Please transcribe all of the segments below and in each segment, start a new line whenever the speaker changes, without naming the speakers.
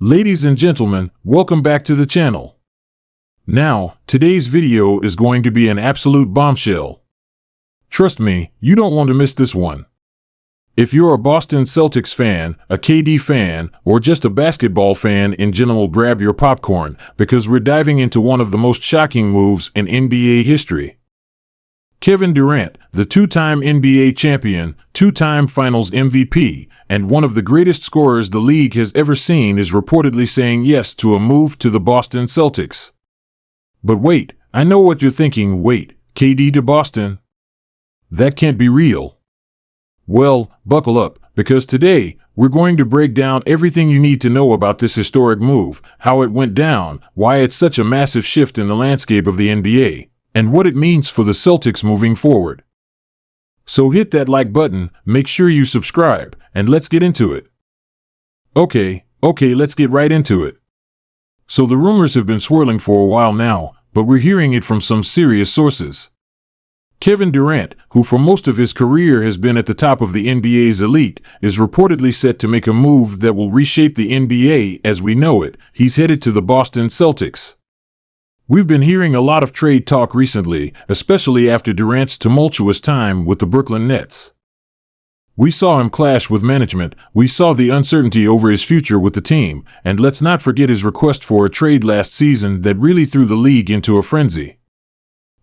Ladies and gentlemen, welcome back to the channel. Now, today's video is going to be an absolute bombshell. Trust me, you don't want to miss this one. If you're a Boston Celtics fan, a KD fan, or just a basketball fan in general, grab your popcorn, because we're diving into one of the most shocking moves in NBA history. Kevin Durant, the two-time NBA champion, two-time Finals MVP, and one of the greatest scorers the league has ever seen, is reportedly saying yes to a move to the Boston Celtics. But wait, I know what you're thinking. Wait, KD to Boston? That can't be real. Well, buckle up, because today, we're going to break down everything you need to know about this historic move, how it went down, why it's such a massive shift in the landscape of the NBA, and what it means for the Celtics moving forward. So hit that like button, make sure you subscribe, and let's get into it. Okay, let's get right into it. So the rumors have been swirling for a while now, but we're hearing it from some serious sources. Kevin Durant, who for most of his career has been at the top of the NBA's elite, is reportedly set to make a move that will reshape the NBA as we know it. He's headed to the Boston Celtics. We've been hearing a lot of trade talk recently, especially after Durant's tumultuous time with the Brooklyn Nets. We saw him clash with management, we saw the uncertainty over his future with the team, and let's not forget his request for a trade last season that really threw the league into a frenzy.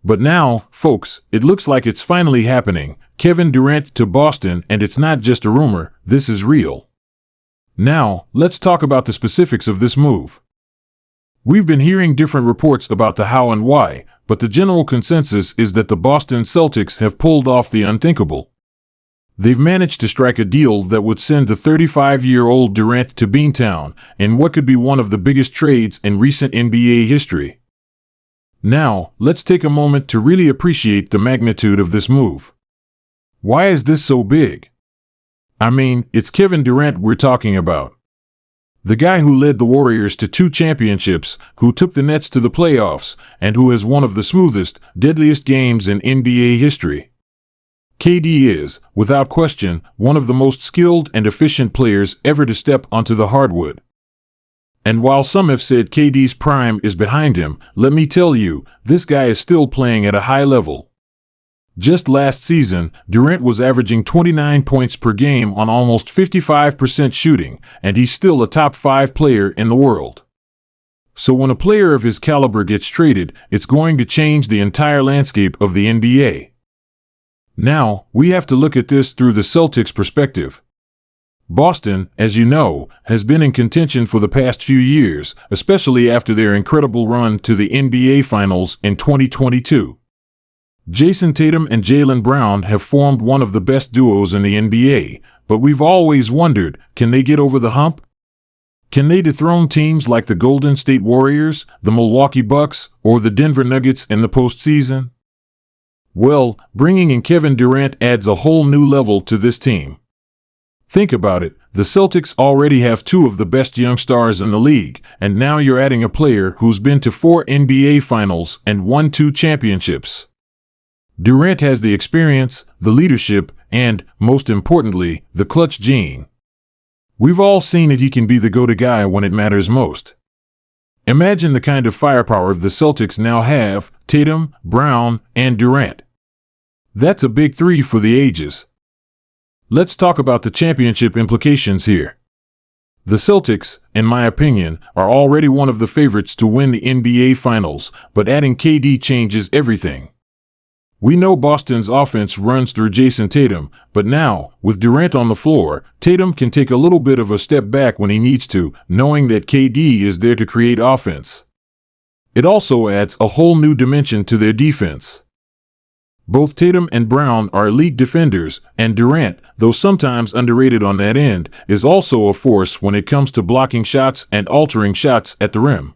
But now, folks, it looks like it's finally happening. Kevin Durant to Boston, and it's not just a rumor, this is real. Now, let's talk about the specifics of this move. We've been hearing different reports about the how and why, but the general consensus is that the Boston Celtics have pulled off the unthinkable. They've managed to strike a deal that would send the 35-year-old Durant to Beantown in what could be one of the biggest trades in recent NBA history. Now, let's take a moment to really appreciate the magnitude of this move. Why is this so big? I mean, it's Kevin Durant we're talking about. The guy who led the Warriors to 2 championships, who took the Nets to the playoffs, and who has one of the smoothest, deadliest games in NBA history. KD is, without question, one of the most skilled and efficient players ever to step onto the hardwood. And while some have said KD's prime is behind him, let me tell you, this guy is still playing at a high level. Just last season, Durant was averaging 29 points per game on almost 55% shooting, and he's still a top 5 player in the world. So when a player of his caliber gets traded, it's going to change the entire landscape of the NBA. Now, we have to look at this through the Celtics' perspective. Boston, as you know, has been in contention for the past few years, especially after their incredible run to the NBA Finals in 2022. Jason Tatum and Jaylen Brown have formed one of the best duos in the NBA, but we've always wondered, can they get over the hump? Can they dethrone teams like the Golden State Warriors, the Milwaukee Bucks, or the Denver Nuggets in the postseason? Well, bringing in Kevin Durant adds a whole new level to this team. Think about it, the Celtics already have 2 of the best young stars in the league, and now you're adding a player who's been to 4 NBA Finals and won 2 championships. Durant has the experience, the leadership, and, most importantly, the clutch gene. We've all seen that he can be the go-to guy when it matters most. Imagine the kind of firepower the Celtics now have: Tatum, Brown, and Durant. That's a big 3 for the ages. Let's talk about the championship implications here. The Celtics, in my opinion, are already one of the favorites to win the NBA Finals, but adding KD changes everything. We know Boston's offense runs through Jason Tatum, but now, with Durant on the floor, Tatum can take a little bit of a step back when he needs to, knowing that KD is there to create offense. It also adds a whole new dimension to their defense. Both Tatum and Brown are elite defenders, and Durant, though sometimes underrated on that end, is also a force when it comes to blocking shots and altering shots at the rim.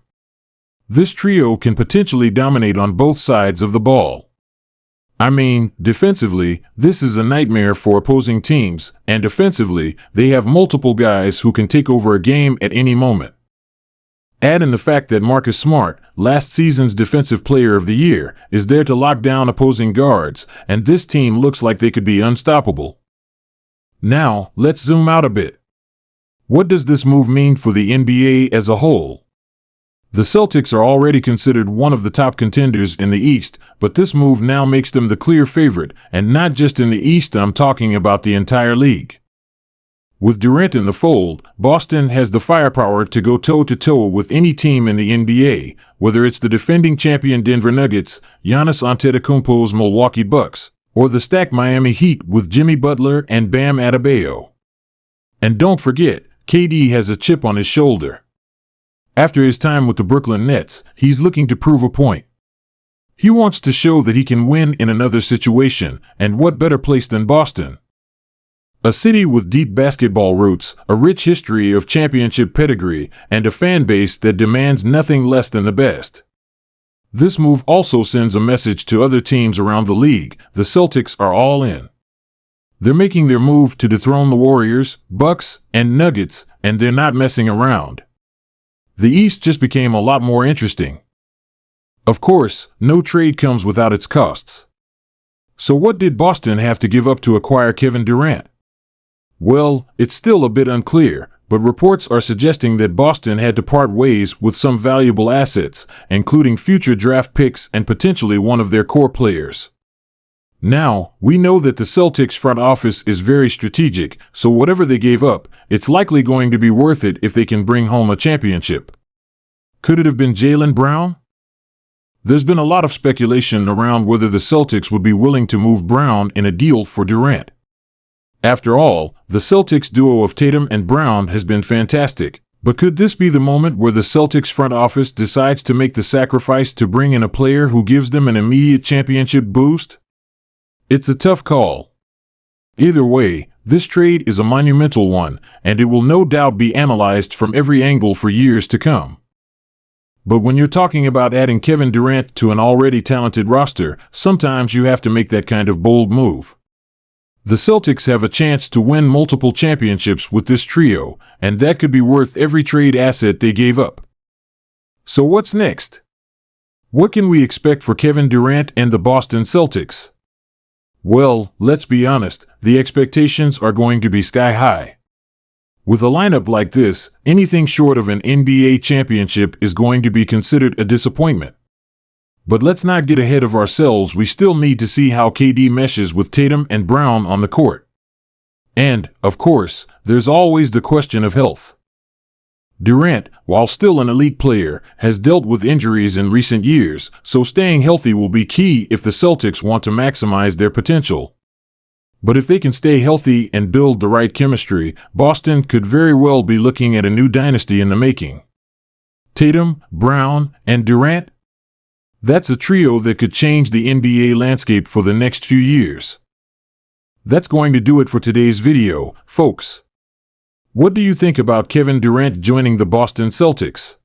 This trio can potentially dominate on both sides of the ball. I mean, defensively, this is a nightmare for opposing teams, and offensively, they have multiple guys who can take over a game at any moment. Add in the fact that Marcus Smart, last season's Defensive Player of the Year, is there to lock down opposing guards, and this team looks like they could be unstoppable. Now, let's zoom out a bit. What does this move mean for the NBA as a whole? The Celtics are already considered one of the top contenders in the East, but this move now makes them the clear favorite, and not just in the East, I'm talking about the entire league. With Durant in the fold, Boston has the firepower to go toe-to-toe with any team in the NBA, whether it's the defending champion Denver Nuggets, Giannis Antetokounmpo's Milwaukee Bucks, or the stacked Miami Heat with Jimmy Butler and Bam Adebayo. And don't forget, KD has a chip on his shoulder. After his time with the Brooklyn Nets, he's looking to prove a point. He wants to show that he can win in another situation, and what better place than Boston? A city with deep basketball roots, a rich history of championship pedigree, and a fan base that demands nothing less than the best. This move also sends a message to other teams around the league: the Celtics are all in. They're making their move to dethrone the Warriors, Bucks, and Nuggets, and they're not messing around. The East just became a lot more interesting. Of course, no trade comes without its costs. So what did Boston have to give up to acquire Kevin Durant? Well, it's still a bit unclear, but reports are suggesting that Boston had to part ways with some valuable assets, including future draft picks and potentially one of their core players. Now, we know that the Celtics front office is very strategic, so whatever they gave up, it's likely going to be worth it if they can bring home a championship. Could it have been Jaylen Brown? There's been a lot of speculation around whether the Celtics would be willing to move Brown in a deal for Durant. After all, the Celtics duo of Tatum and Brown has been fantastic, but could this be the moment where the Celtics front office decides to make the sacrifice to bring in a player who gives them an immediate championship boost? It's a tough call. Either way, this trade is a monumental one, and it will no doubt be analyzed from every angle for years to come. But when you're talking about adding Kevin Durant to an already talented roster, sometimes you have to make that kind of bold move. The Celtics have a chance to win multiple championships with this trio, and that could be worth every trade asset they gave up. So what's next? What can we expect for Kevin Durant and the Boston Celtics? Well, let's be honest, the expectations are going to be sky high. With a lineup like this, anything short of an NBA championship is going to be considered a disappointment. But let's not get ahead of ourselves. We still need to see how KD meshes with Tatum and Brown on the court. And, of course, there's always the question of health. Durant, while still an elite player, has dealt with injuries in recent years, so staying healthy will be key if the Celtics want to maximize their potential. But if they can stay healthy and build the right chemistry, Boston could very well be looking at a new dynasty in the making. Tatum, Brown, and Durant? That's a trio that could change the NBA landscape for the next few years. That's going to do it for today's video, folks. What do you think about Kevin Durant joining the Boston Celtics?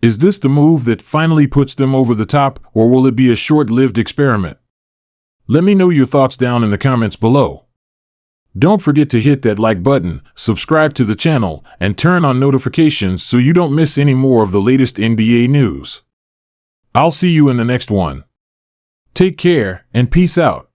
Is this the move that finally puts them over the top, or will it be a short-lived experiment? Let me know your thoughts down in the comments below. Don't forget to hit that like button, subscribe to the channel, and turn on notifications so you don't miss any more of the latest NBA news. I'll see you in the next one. Take care and peace out.